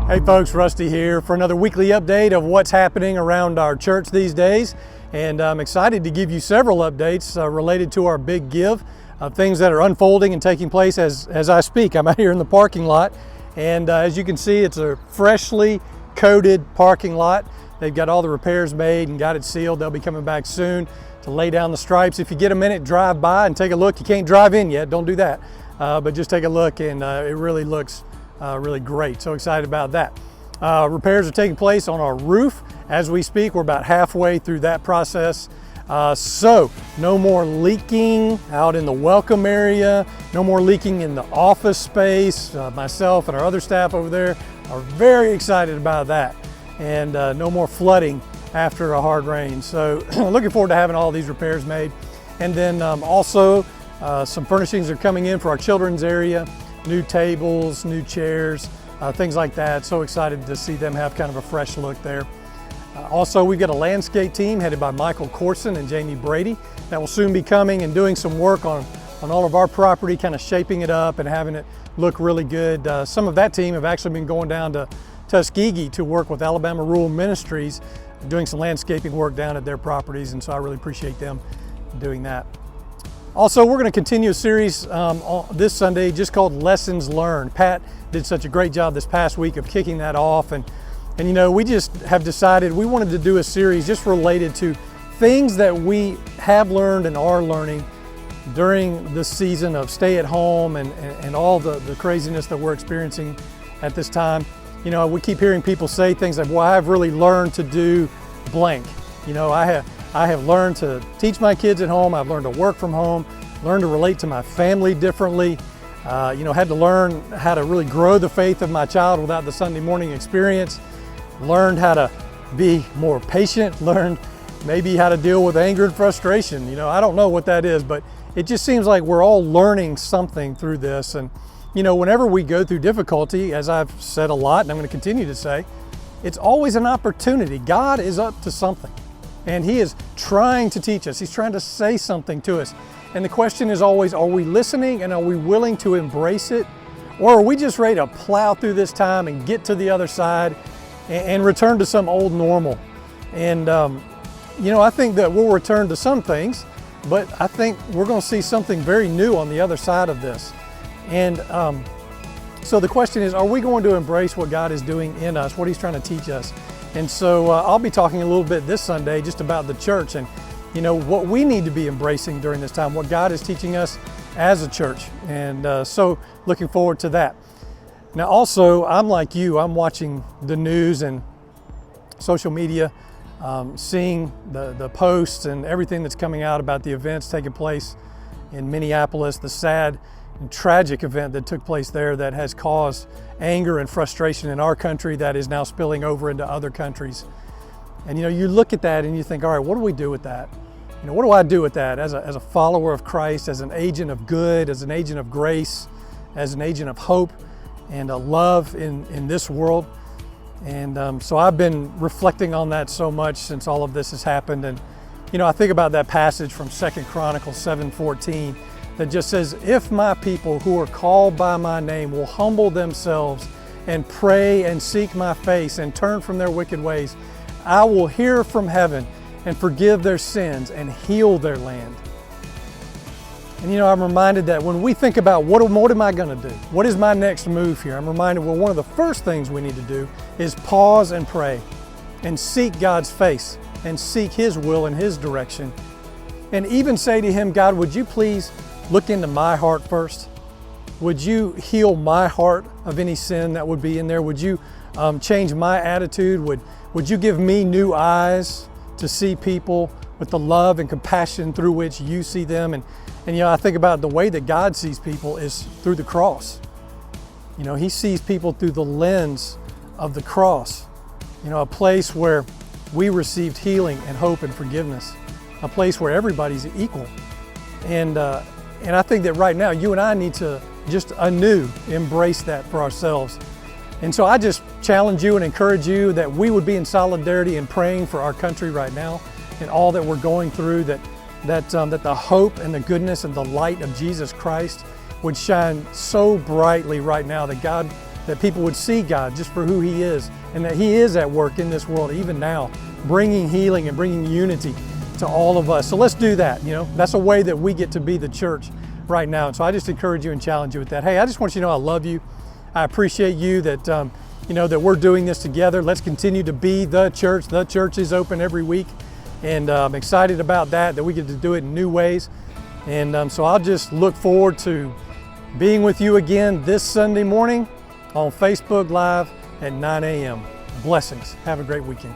Hey folks, Rusty here for another weekly update of what's happening around our church these days. And I'm excited to give you several updates related to our big give, things that are unfolding and taking place as I speak. I'm out here in the parking lot, and as you can see, it's a freshly coated parking lot. They've got all the repairs made and got it sealed. They'll be coming back soon to lay down the stripes. If you get a minute, drive by and take a look. You can't drive in yet, don't do that. But just take a look, and it really looks really great. So excited about that. Repairs are taking place on our roof as we speak. We're about halfway through that process. So no more leaking out in the welcome area, no more leaking in the office space. Myself and our other staff over there are very excited about that. And no more flooding after a hard rain. So looking forward to having all these repairs made. And then also some furnishings are coming in for our children's area. New tables, new chairs, things like that. So excited to see them have kind of a fresh look there. Also, we've got a landscape team headed by Michael Corson and Jamie Brady that will soon be coming and doing some work on all of our property, kind of shaping it up and having it look really good. Some of that team have actually been going down to Tuskegee to work with Alabama Rural Ministries, doing some landscaping work down at their properties, and so I really appreciate them doing that. Also, we're going to continue a series this Sunday just called Lessons Learned. Pat did such a great job this past week of kicking that off, and you know, we just have decided we wanted to do a series just related to things that we have learned and are learning during this season of stay at home and all the craziness that we're experiencing at this time. You know, we keep hearing people say things like, well, I've really learned to do blank. You know, I have learned to teach my kids at home. I've learned to work from home, learned to relate to my family differently. You know, had to learn how to really grow the faith of my child without the Sunday morning experience. Learned how to be more patient, learned maybe how to deal with anger and frustration. You know, I don't know what that is, but it just seems like we're all learning something through this. And, you know, whenever we go through difficulty, as I've said a lot, and I'm going to continue to say, it's always an opportunity. God is up to something, and He is trying to teach us. He's trying to say something to us. And the question is always, are we listening and are we willing to embrace it? Or are we just ready to plow through this time and get to the other side and return to some old normal? And, you know, I think that we'll return to some things, but I think we're going to see something very new on the other side of this. And so the question is, are we going to embrace what God is doing in us, what He's trying to teach us? And so I'll be talking a little bit this Sunday just about the church and, you know, what we need to be embracing during this time, what God is teaching us as a church. And so looking forward to that. Now also, I'm like you, I'm watching the news and social media, seeing the posts and everything that's coming out about the events taking place in Minneapolis, the sad and tragic event that took place there that has caused anger and frustration in our country that is now spilling over into other countries. And you know, you look at that and you think, all right, what do we do with that? You know, what do I do with that as a follower of Christ, as an agent of good, as an agent of grace, as an agent of hope and love in this world? And so I've been reflecting on that so much since all of this has happened. And you know, I think about that passage from 2 Chronicles 7:14 that just says, if my people who are called by my name will humble themselves and pray and seek my face and turn from their wicked ways, I will hear from heaven and forgive their sins and heal their land. And you know, I'm reminded that when we think about what am I going to do? What is my next move here? I'm reminded, well, one of the first things we need to do is pause and pray and seek God's face and seek His will and His direction. And even say to Him, God, would you please look into my heart first? Would you heal my heart of any sin that would be in there? Would you change my attitude? Would you give me new eyes to see people with the love and compassion through which you see them? And you know, I think about the way that God sees people is through the cross. You know, He sees people through the lens of the cross. You know, a place where we received healing and hope and forgiveness. A place where everybody's equal. And I think that right now, you and I need to just anew embrace that for ourselves. And so I just challenge you and encourage you that we would be in solidarity and praying for our country right now and all that we're going through, that the hope and the goodness and the light of Jesus Christ would shine so brightly right now, that that people would see God just for who He is, and that He is at work in this world even now, bringing healing and bringing unity to all of us. So let's do that. That's a way that we get to be the church right now. And so I just encourage you and challenge you with that. Hey, I just want you to know I love you. I appreciate you that that we're doing this together. Let's continue to be the church. The church is open every week, and I'm excited about that we get to do it in new ways. And so I'll just look forward to being with you again this Sunday morning on Facebook Live at 9 a.m. Blessings. Have a great weekend.